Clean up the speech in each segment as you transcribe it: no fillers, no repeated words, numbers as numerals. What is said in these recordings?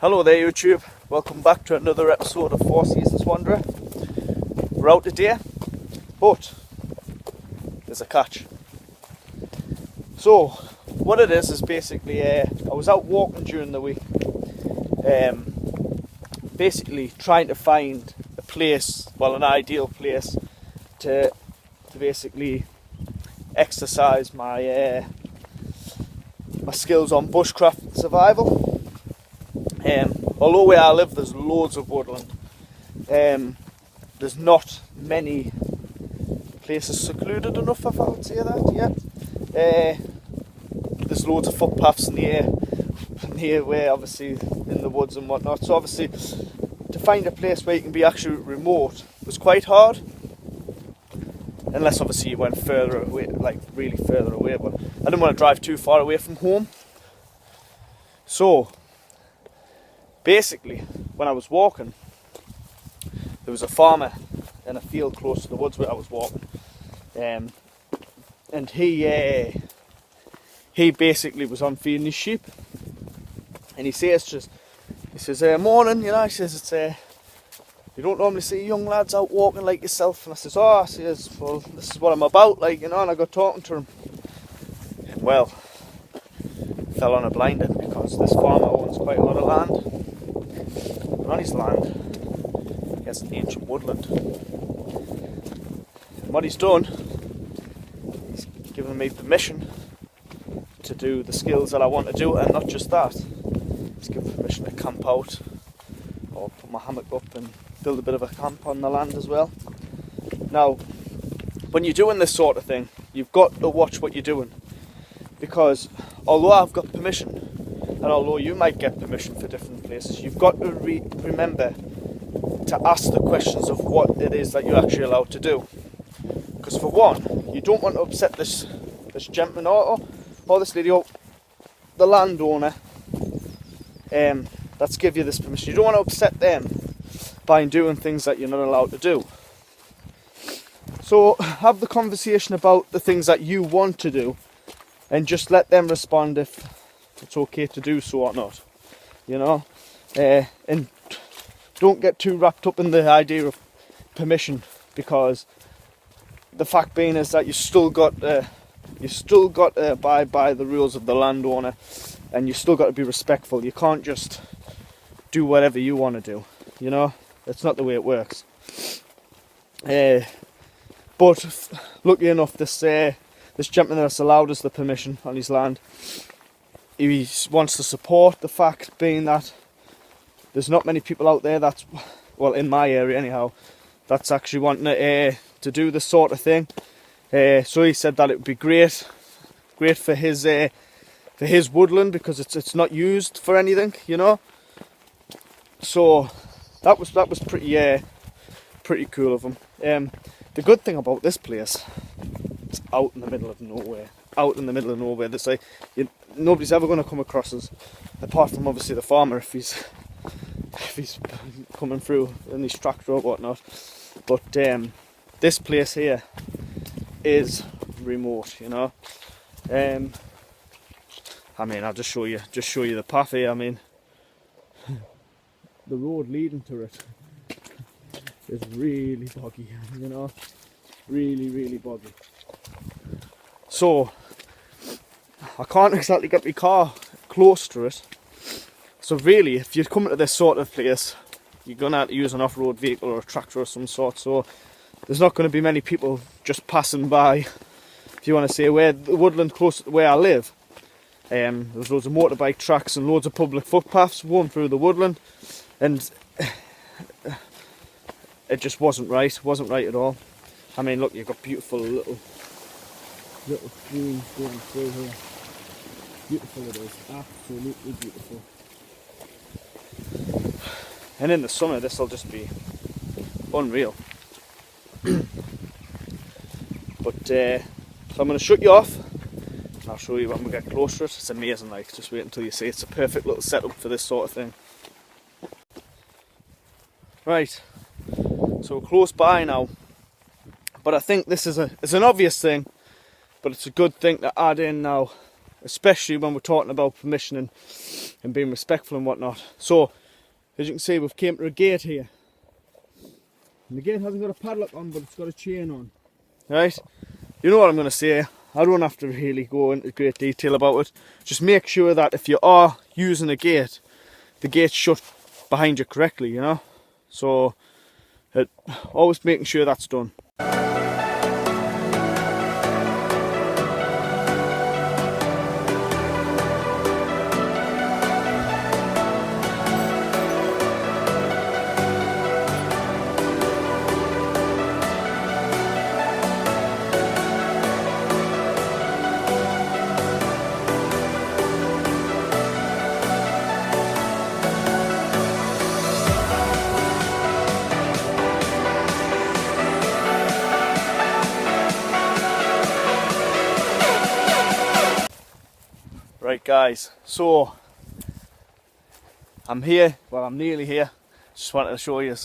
Hello there YouTube, welcome back to another episode of Four Seasons Wanderer. We're out today, but there's a catch. So what it is basically, I was out walking during the week, basically trying to find a place, well an ideal place to basically exercise my skills on bushcraft and survival. Although where I live there's loads of woodland, there's not many places secluded enough, if I would say that yet. There's loads of footpaths near where obviously in the woods and whatnot, so obviously to find a place where you can be actually remote was quite hard, unless obviously you went further away, like really further away, but I didn't want to drive too far away from home. So basically, when I was walking, there was a farmer in a field close to the woods where I was walking, and he basically was on feeding his sheep, and he says, morning, you know, he says, it's you don't normally see young lads out walking like yourself, and I says, well, this is what I'm about, like, you know, and I got talking to him, and well, fell on a blinder, because this farmer owns quite a lot of land. On his land, he has an ancient woodland. And what he's done, he's given me permission to do the skills that I want to do, and not just that, he's given permission to camp out, or put my hammock up and build a bit of a camp on the land as well. Now, when you're doing this sort of thing, you've got to watch what you're doing, because although I've got permission, and although you might get permission for different places, you've got to remember to ask the questions of what it is that you're actually allowed to do. Because for one, you don't want to upset this gentleman or this lady, or the landowner that's give you this permission. You don't want to upset them by doing things that you're not allowed to do. So have the conversation about the things that you want to do, and just let them respond if it's okay to do so or not, you know, and don't get too wrapped up in the idea of permission, because the fact being is that you still got to abide by the rules of the landowner, and you still got to be respectful. You can't just do whatever you want to do, you know. That's not the way it works. But lucky enough, this gentleman that's allowed us the permission on his land, he wants to support the fact being that there's not many people out there that's, well, in my area anyhow, that's actually wanting to do this sort of thing. So he said that it would be great for his woodland, because it's not used for anything, you know. So that was pretty cool of him. The good thing about this place, it's out in the middle of nowhere. This, like, nobody's ever going to come across us, apart from obviously the farmer if he's coming through in his tractor or whatnot. But this place here is remote, you know. I mean, I'll just show you the path here. I mean, the road leading to it is really boggy, you know, really boggy. So I can't exactly get my car close to it. So really, if you're coming to this sort of place, you're going to have to use an off-road vehicle or a tractor of some sort. So there's not going to be many people just passing by. If you want to say where the woodland close to where I live, there's loads of motorbike tracks and loads of public footpaths going through the woodland, and it just wasn't right at all. I mean, look, you've got beautiful little streams going through here. Beautiful it is, absolutely beautiful. And in the summer this will just be unreal. But so I'm going to shut you off, and I'll show you when we get closer to it. It's amazing, like, just wait until you see. It's a perfect little setup for this sort of thing. Right, so we're close by now, but I think this is an obvious thing, but it's a good thing to add in now especially when we're talking about permission and being respectful and whatnot. So, as you can see, we've came to a gate here. And the gate hasn't got a padlock on, but it's got a chain on. Right? You know what I'm going to say. I don't have to really go into great detail about it. Just make sure that if you are using a gate, the gate's shut behind you correctly, you know? So, always making sure that's done. Right guys, so I'm here, well I'm nearly here, just wanted to show you.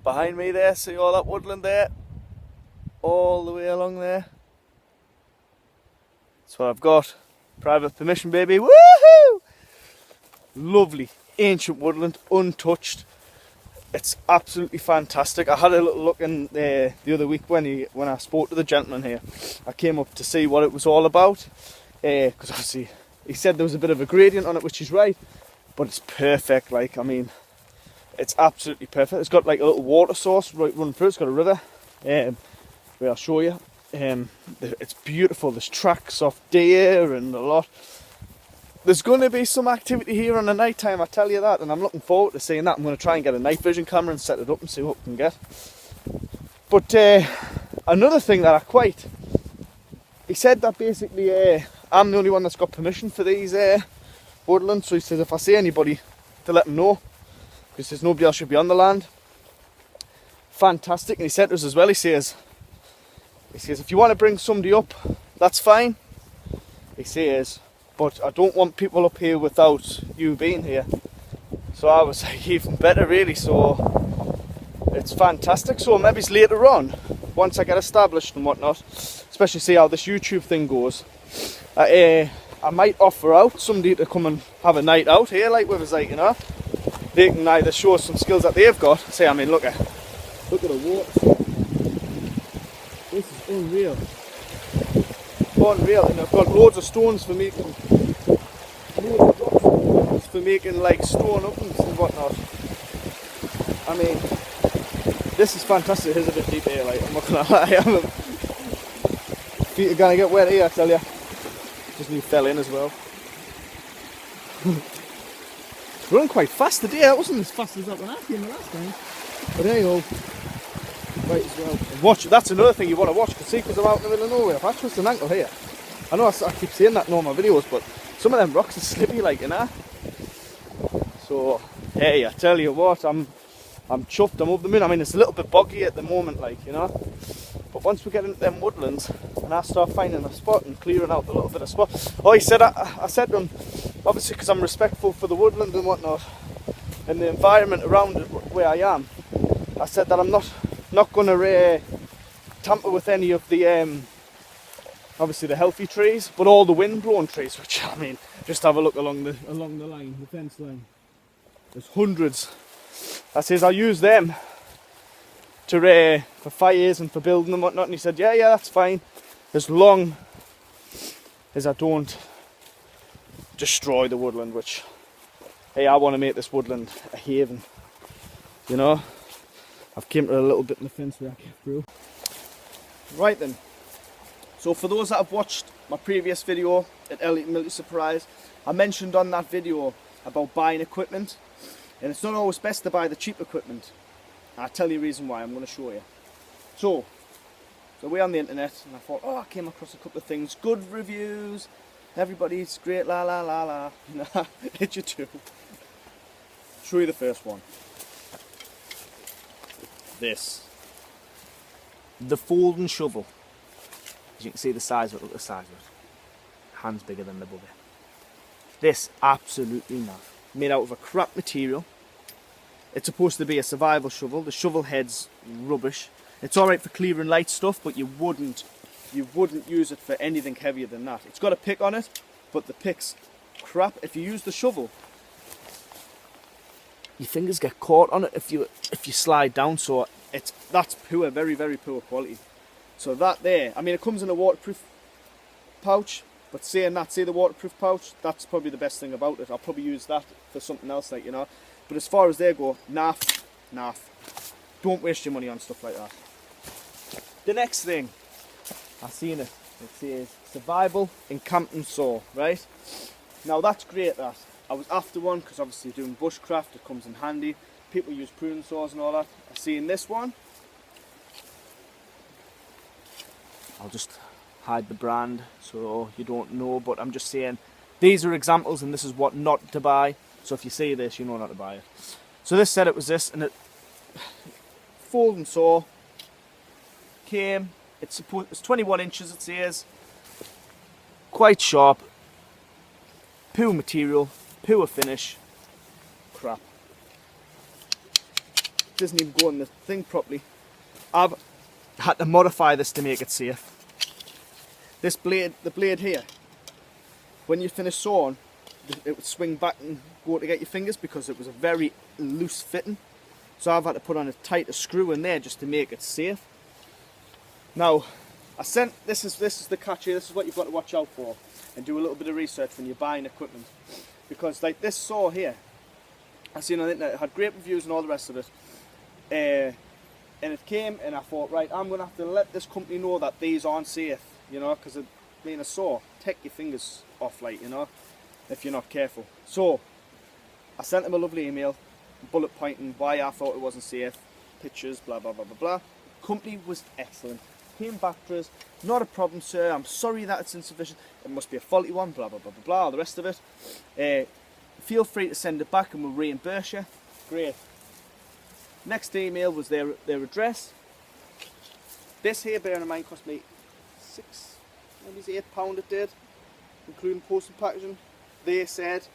Behind me there, see all that woodland there? All the way along there. That's what I've got. Private permission, baby, woohoo! Lovely, ancient woodland, untouched. It's absolutely fantastic. I had a little look in the other week when I spoke to the gentleman here. I came up to see what it was all about, because obviously he said there was a bit of a gradient on it, which is right, but it's perfect. Like, I mean, it's absolutely perfect. It's got like a little water source right running through. It's got a river, where I'll show you. It's beautiful. There's tracks of deer and a lot. There's going to be some activity here on the night time, I tell you that, and I'm looking forward to seeing that. I'm going to try and get a night vision camera and set it up and see what we can get. But another thing that he said that basically I'm the only one that's got permission for these woodlands, so he says if I see anybody to let them know, because there's nobody else should be on the land. Fantastic. And he said to us as well, he says if you want to bring somebody up, that's fine. He says, but I don't want people up here without you being here. So I was like, even better really. So it's fantastic. So maybe it's later on, once I get established and whatnot, especially see how this YouTube thing goes, I might offer out somebody to come and have a night out here, like with us, like, you know. They can either show us some skills that they've got. Say, I mean, look at the water. This is unreal. Unreal, and I've got loads of stones for making like stone ovens and whatnot. I mean, this is fantastic. Here's a bit deep here, like, I'm not gonna lie. Feet are gonna get wet here, I tell you. Just new fell in as well. It's running quite fast today. It wasn't as fast as that when I came the last time. But there you go. Right as well. And watch, that's another thing you want to watch, because I'm out in the middle of nowhere. I've actually an ankle here. I know I keep saying that in all my videos, but some of them rocks are slippy, like, you know. So, hey, I tell you what, I'm chuffed, I'm over the moon. I mean, it's a little bit boggy at the moment, like, you know. But once we get into them woodlands and I start finding a spot and clearing out a little bit of spot. Oh, he said, I said to him, obviously because I'm respectful for the woodland and whatnot, and the environment around it where I am, I said that I'm not going to tamper with any of the, obviously the healthy trees, but all the wind-blown trees, which, I mean, just have a look along the line, the fence line. There's hundreds. I says, I'll use them to for fires and for building and whatnot, and he said, yeah, that's fine, as long as I don't destroy the woodland, which, hey, I want to make this woodland a haven, you know. I've came to a little bit in the fence where I came through. Right then, so for those that have watched my previous video at Elliot Military Surprise, I mentioned on that video about buying equipment, and it's not always best to buy the cheap equipment. I'll tell you the reason why, I'm going to show you. So we're on the internet, and I thought, oh, I came across a couple of things, good reviews, everybody's great, la la la la. Nah, did you too? Show you the first one. This. The folding shovel. As you can see the size of it, look at the size of it. Hand's bigger than the bugger. This, absolutely not. Made out of a crap material. It's supposed to be a survival shovel. The shovel head's rubbish. It's alright for clearing light stuff, but you wouldn't you wouldn't use it for anything heavier than that. It's got a pick on it, but the pick's crap. If you use the shovel, your fingers get caught on it if you slide down, so that's poor, very, very poor quality. So that there, I mean, it comes in a waterproof pouch, but saying that, say the waterproof pouch, that's probably the best thing about it. I'll probably use that for something else, like, you know. But as far as they go, naff. Don't waste your money on stuff like that. The next thing, I've seen it. It says survival in Cant saw, right? Now that's great. That I was after one because obviously doing bushcraft, it comes in handy. People use pruning saws and all that. I've seen this one. I'll just hide the brand so you don't know, but I'm just saying these are examples and this is what not to buy. So if you see this, you know not to buy it. So this said it was this, and it folding saw came. It's 21 inches. It says quite sharp, poor material, poor finish, crap. Doesn't even go in the thing properly. I've had to modify this to make it safe. This blade, the blade here, when you finish sawing, it would swing back and go to get your fingers because it was a very loose fitting. So I've had to put on a tighter screw in there just to make it safe. Now, this is the catch here. This is what you've got to watch out for, and do a little bit of research when you're buying equipment, because like this saw here, I seen on the internet, it had great reviews and all the rest of it. And it came, and I thought, right, I'm going to have to let this company know that these aren't safe, you know, because being a saw, take your fingers off, like, you know, if you're not careful. So I sent them a lovely email, bullet pointing why I thought it wasn't safe, pictures, blah blah blah blah blah. Company was excellent, came back to us, not a problem sir, I'm sorry that it's insufficient, it must be a faulty one, blah blah blah blah blah, all the rest of it. Feel free to send it back and we'll reimburse you. Great. Next email was their address. This here, bearing in mind, cost me maybe £8 it did, including post and packaging. They said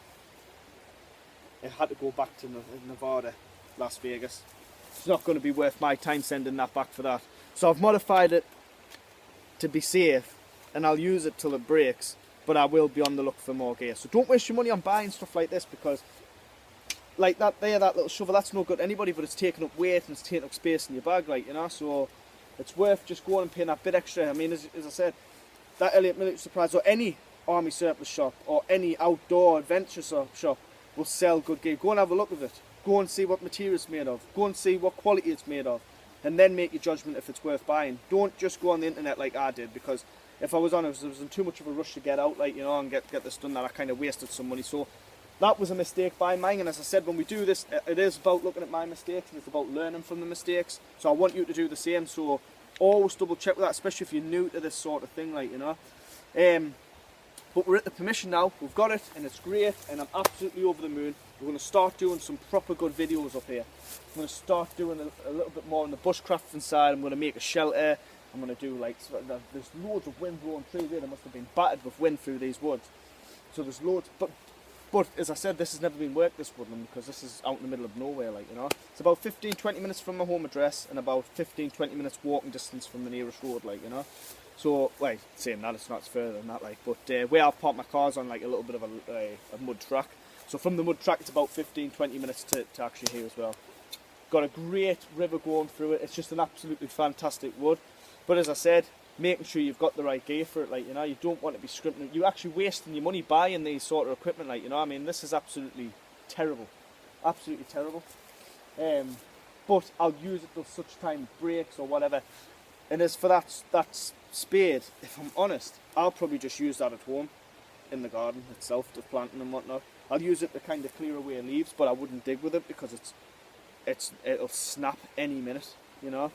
it had to go back to Nevada, Las Vegas. It's not going to be worth my time sending that back for that. So I've modified it to be safe, and I'll use it till it breaks, but I will be on the look for more gear. So don't waste your money on buying stuff like this, because like that little shovel, that's no good to anybody, but it's taking up weight and it's taking up space in your bag, like, you know. So it's worth just going and paying that bit extra. I mean, as I said, that Elliott Military Supplies or any army surplus shop or any outdoor adventure shop will sell good gear. Go and have a look at it. Go and see what material it's made of. Go and see what quality it's made of, and then make your judgment if it's worth buying. Don't just go on the internet like I did, because if I was honest, I was in too much of a rush to get out, like, you know, and get this done, that I kind of wasted some money. So that was a mistake by mine, and as I said, when we do this, it is about looking at my mistakes and it's about learning from the mistakes. So I want you to do the same. So always double check with that, especially if you're new to this sort of thing, like, you know. But we're at the permission now, we've got it, and it's great, and I'm absolutely over the moon. We're going to start doing some proper good videos up here. I'm going to start doing a little bit more on the bushcrafting side. I'm going to make a shelter. I'm going to do, like, there's loads of wind blowing through there. They must have been battered with wind through these woods. So there's loads, but as I said, this has never been worked, this woodland, because this is out in the middle of nowhere, like, you know. It's about 15-20 minutes from my home address, and about 15-20 minutes walking distance from the nearest road, like, you know. So, well, saying that, it's not further than that, like, but where I've parked my car's on, like, a little bit of a mud track. So from the mud track, it's about 15-20 minutes to actually here as well. Got a great river going through it. It's just an absolutely fantastic wood. But as I said, making sure you've got the right gear for it, like, you know. You don't want to be scrimping. You're actually wasting your money buying these sort of equipment, like, you know. I mean, this is absolutely terrible. Absolutely terrible. But I'll use it till such time it breaks or whatever. And as for that spade, if I'm honest, I'll probably just use that at home in the garden itself, to planting and whatnot. I'll use it to kind of clear away leaves, but I wouldn't dig with it because it'll snap any minute, you know.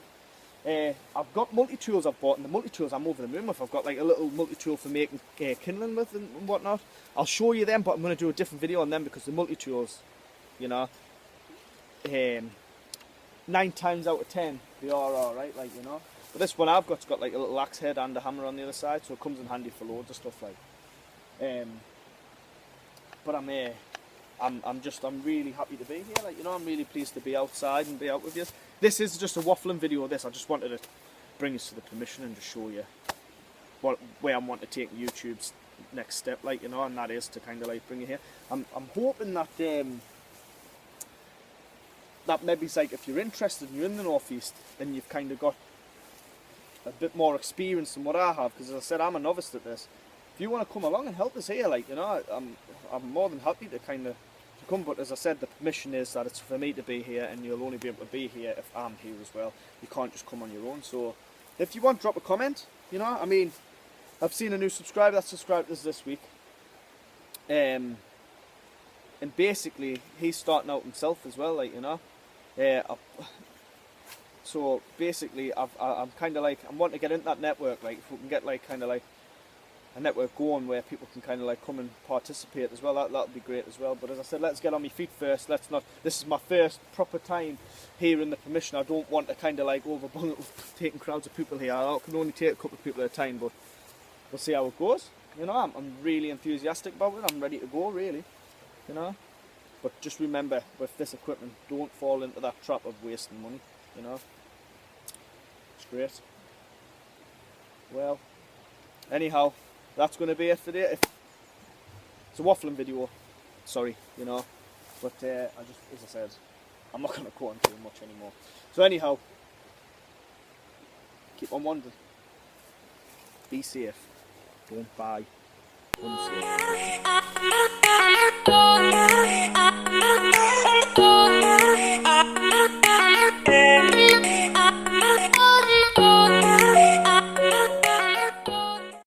I've got multi-tools I've bought, and the multi-tools I'm over the moon with. I've got like a little multi-tool for making kindling with and whatnot. I'll show you them, but I'm going to do a different video on them, because the multi-tools, you know, 9 times out of 10 they are alright, like, you know. But this one I've got like a little axe head and a hammer on the other side, so it comes in handy for loads of stuff, like. But I'm really happy to be here, like, you know. I'm really pleased to be outside and be out with you. This is just a waffling video of this. I just wanted to bring us to the permission and just show you where I'm wanting to take YouTube's next step, like, you know, and that is to kind of like bring it here. I'm hoping that that maybe it's like if you're interested and you're in the northeast, then you've kind of got a bit more experience than what I have, because as I said, I'm a novice at this. If you want to come along and help us here, like, you know, I'm more than happy to kind of come, but as I said, the permission is that it's for me to be here, and you'll only be able to be here if I'm here as well. You can't just come on your own. So if you want, drop a comment, you know. I mean, I've seen a new subscriber that subscribed to us this week, and basically he's starting out himself as well, like, you know. So basically I'm kind of like, I'm wanting to get into that network, like if we can get like kind of like a network going where people can kind of like come and participate as well, that would be great as well. But as I said, let's get on my feet first. Let's not, this is my first proper time here in the permission. I don't want to kind of like overbung it with taking crowds of people here. I can only take a couple of people at a time, but we'll see how it goes. You know, I'm really enthusiastic about it. I'm ready to go, really, you know. But just remember, with this equipment, don't fall into that trap of wasting money, you know. It's great. Well, anyhow, that's going to be it for today. It's a waffling video, sorry, you know. But I just, as I said, I'm not going to go on too much anymore. So anyhow, keep on wandering. Be safe. Don't buy unsafe.